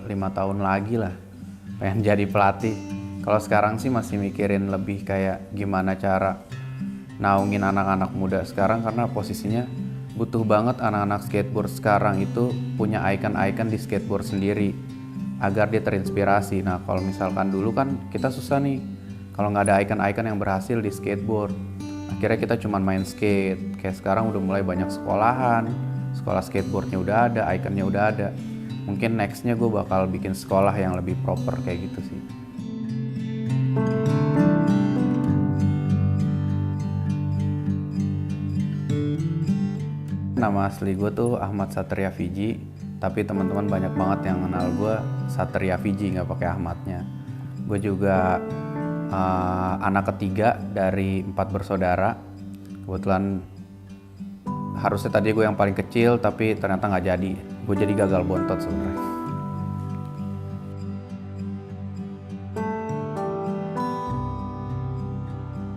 Lima tahun lagi lah pengen jadi pelatih. Kalau sekarang sih masih mikirin lebih kayak gimana cara naungin anak-anak muda sekarang, karena posisinya butuh banget anak-anak skateboard sekarang itu punya icon-icon di skateboard sendiri agar dia terinspirasi. Nah kalau misalkan dulu kan kita susah nih kalau nggak ada icon-icon yang berhasil di skateboard, akhirnya kita cuma main skate. Kayak sekarang udah mulai banyak sekolahan, sekolah skateboardnya udah ada, iconnya udah ada. Mungkin nextnya gue bakal bikin sekolah yang lebih proper kayak gitu sih. Nama asli gue tuh Ahmad Satria Fiji, tapi teman-teman banyak banget yang kenal gue Satria Fiji, nggak pakai Ahmadnya. Gue juga anak ketiga dari 4 bersaudara. Kebetulan harusnya tadi gue yang paling kecil, tapi ternyata nggak jadi. Gue jadi gagal bontot sebenarnya.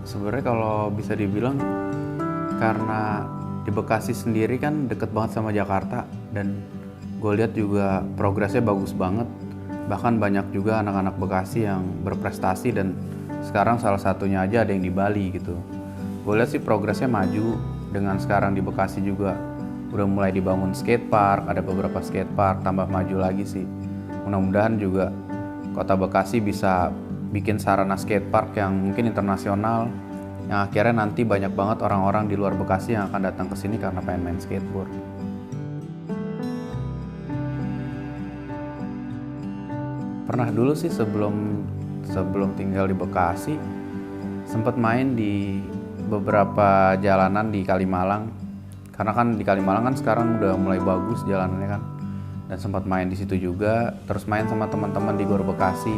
Sebenarnya kalau bisa dibilang karena di Bekasi sendiri kan deket banget sama Jakarta, dan gue lihat juga progresnya bagus banget. Bahkan banyak juga anak-anak Bekasi yang berprestasi, dan sekarang salah satunya aja ada yang di Bali gitu. Gue lihat sih progresnya maju. Dengan sekarang di Bekasi juga udah mulai dibangun skatepark, ada beberapa skatepark, tambah maju lagi sih. Mudah-mudahan juga Kota Bekasi bisa bikin sarana skatepark yang mungkin internasional, yang akhirnya nanti banyak banget orang-orang di luar Bekasi yang akan datang ke sini karena pengen main skateboard. Pernah dulu sih sebelum tinggal di Bekasi, sempat main di beberapa jalanan di Kalimalang. Karena kan di Kalimalang kan sekarang udah mulai bagus jalanannya kan. Dan sempat main di situ juga, terus main sama teman-teman di Gor Bekasi.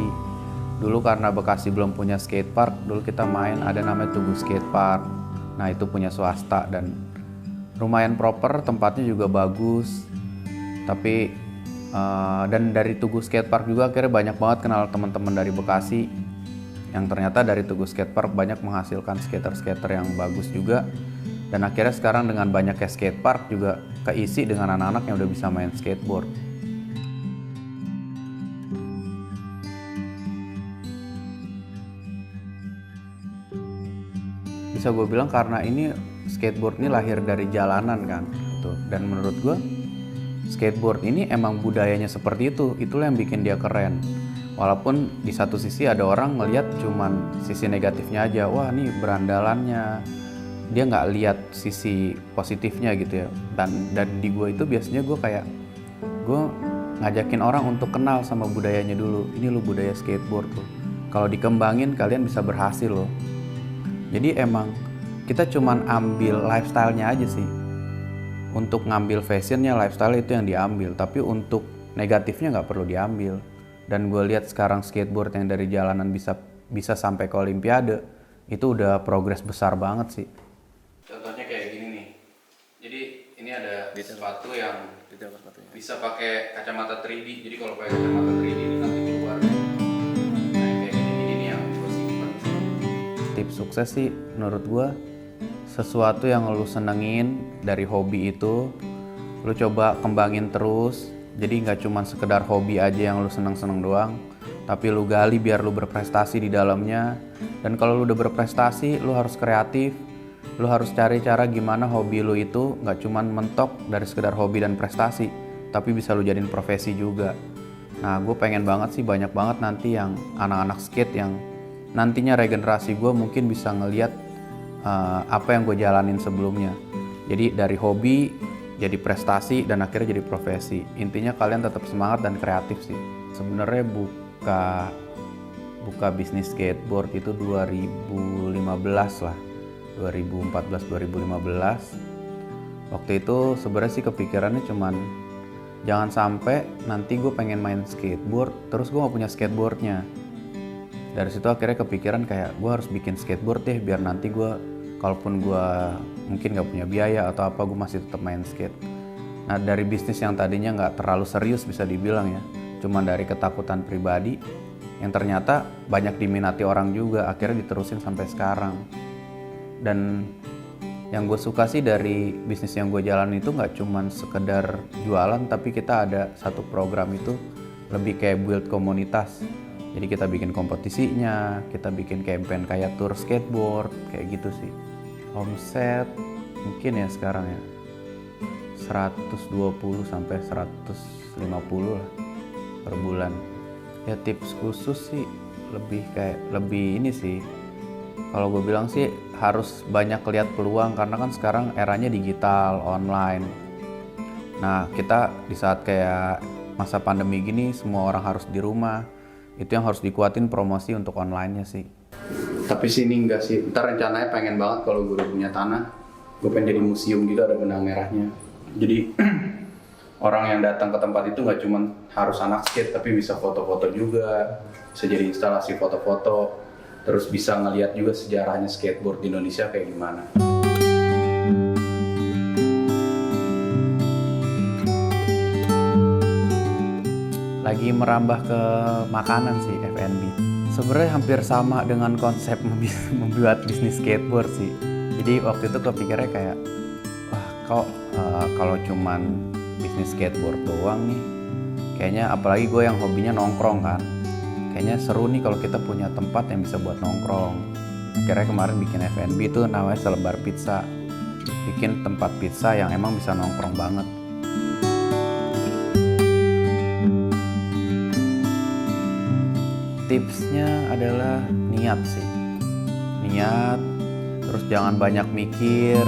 Dulu karena Bekasi belum punya skatepark, dulu kita main ada namanya Tugu Skatepark. Nah itu punya swasta dan lumayan proper, tempatnya juga bagus. Tapi dan dari Tugu Skatepark juga akhirnya banyak banget kenal teman-teman dari Bekasi, yang ternyata dari Tugu Skatepark banyak menghasilkan skater-skater yang bagus juga. Dan akhirnya sekarang dengan banyaknya skatepark juga keisi dengan anak-anak yang udah bisa main skateboard. Bisa gue bilang karena ini skateboard ini lahir dari jalanan kan gitu. Dan menurut gue skateboard ini emang budayanya seperti itu, itulah yang bikin dia keren. Walaupun di satu sisi ada orang ngelihat cuman sisi negatifnya aja, wah ini berandalannya, dia nggak lihat sisi positifnya gitu ya. Dan di gue itu biasanya gue ngajakin orang untuk kenal sama budayanya dulu. Ini lo budaya skateboard tuh, kalau dikembangin kalian bisa berhasil loh. Jadi emang kita cuman ambil lifestyle-nya aja sih. Untuk ngambil fashionnya, lifestyle itu yang diambil, tapi untuk negatifnya nggak perlu diambil. Dan gue lihat sekarang skateboard yang dari jalanan bisa sampai ke Olimpiade, itu udah progres besar banget sih. Contohnya kayak gini nih. Jadi ini ada sepatu yang bisa pakai kacamata 3D. Jadi kalau pakai kacamata 3D ini nanti keluar. Nah kayak gini yang gue simpen. Tips sukses sih menurut gue, sesuatu yang lu senengin dari hobi itu lu coba kembangin terus. Jadi nggak cuma sekedar hobi aja yang lu seneng-seneng doang, tapi lu gali biar lu berprestasi di dalamnya. Dan kalau lu udah berprestasi, lu harus kreatif. Lu harus cari cara gimana hobi lu itu nggak cuma mentok dari sekedar hobi dan prestasi, tapi bisa lu jadiin profesi juga. Nah gue pengen banget sih banyak banget nanti yang anak-anak skate yang nantinya regenerasi gue mungkin bisa ngeliat apa yang gue jalanin sebelumnya. Jadi dari hobi jadi prestasi dan akhirnya jadi profesi. Intinya kalian tetap semangat dan kreatif sih. Sebenarnya buka bisnis skateboard itu 2015 lah. 2014-2015. Waktu itu sebenarnya sih kepikirannya cuman jangan sampai nanti gue pengen main skateboard terus gue gak punya skateboardnya. Dari situ akhirnya kepikiran kayak gue harus bikin skateboard deh biar nanti gue kalaupun gue mungkin gak punya biaya atau apa, gue masih tetap main skate. Nah dari bisnis yang tadinya gak terlalu serius bisa dibilang ya, cuman dari ketakutan pribadi, yang ternyata banyak diminati orang juga, akhirnya diterusin sampai sekarang. Dan yang gue suka sih dari bisnis yang gue jalan itu nggak cuman sekedar jualan, tapi kita ada satu program itu lebih kayak build komunitas. Jadi kita bikin kompetisinya, kita bikin campaign kayak tour skateboard, kayak gitu sih. Omset mungkin ya sekarang ya 120 sampai 150 lah per bulan. Ya tips khusus sih lebih ini sih. Kalau gue bilang sih harus banyak lihat peluang, karena kan sekarang eranya digital, online. Nah kita di saat kayak masa pandemi gini semua orang harus di rumah, itu yang harus dikuatin promosi untuk online-nya sih. Tapi sini enggak sih, ntar rencananya pengen banget kalau gue udah punya tanah, gue pengen jadi museum gitu, ada benang merahnya. Jadi orang yang datang ke tempat itu nggak cuma harus anak skate, tapi bisa foto-foto juga, bisa jadi instalasi foto-foto, terus bisa ngeliat juga sejarahnya skateboard di Indonesia kayak gimana. Lagi merambah ke makanan sih, F&B. Sebenarnya hampir sama dengan konsep membuat bisnis skateboard sih. Jadi waktu itu kepikirnya kayak, wah kok kalau cuman bisnis skateboard doang nih, kayaknya apalagi gue yang hobinya nongkrong kan, kayaknya seru nih kalau kita punya tempat yang bisa buat nongkrong. Akhirnya kemarin bikin F&B itu namanya Selebar Pizza, bikin tempat pizza yang emang bisa nongkrong banget. Tipsnya adalah niat sih, niat, terus jangan banyak mikir.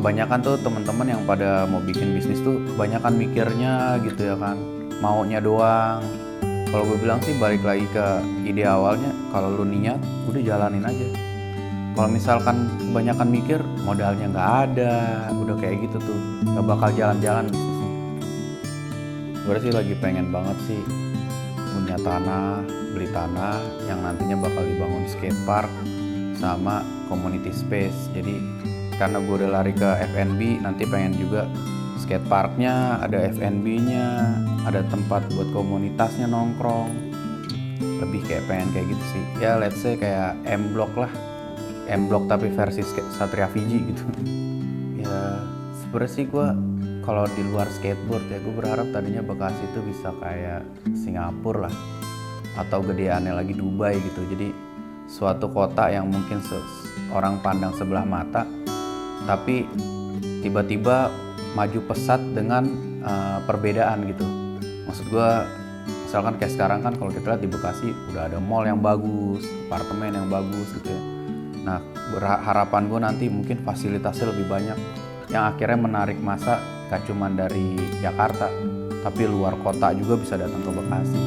Kebanyakan tuh teman-teman yang pada mau bikin bisnis tuh kebanyakan mikirnya gitu ya kan, maunya doang. Kalau gue bilang sih balik lagi ke ide awalnya, kalau lu niat udah jalanin aja. Kalau misalkan kebanyakan mikir, modalnya nggak ada, udah kayak gitu tuh nggak bakal jalan-jalan bisnisnya. Gue sih lagi pengen banget sih punya tanah, beli tanah yang nantinya bakal dibangun skatepark sama community space. Jadi karena gue udah lari ke F&B, nanti pengen juga skateparknya ada F&B-nya, ada tempat buat komunitasnya nongkrong. Lebih kayak pengen kayak gitu sih. Ya let's say kayak M-Block lah, M-Block tapi versi Satria Fiji gitu. Ya sebenarnya sih gue kalau di luar skateboard ya, gue berharap tadinya Bekasi itu bisa kayak Singapura lah, atau gedeannya lagi Dubai gitu. Jadi suatu kota yang mungkin orang pandang sebelah mata, tapi tiba-tiba maju pesat dengan perbedaan gitu. Maksud gue, misalkan kayak sekarang kan kalau kita lihat di Bekasi udah ada mall yang bagus, apartemen yang bagus gitu ya. Nah harapan gue nanti mungkin fasilitasnya lebih banyak, yang akhirnya menarik masa gak cuma dari Jakarta, tapi luar kota juga bisa datang ke Bekasi.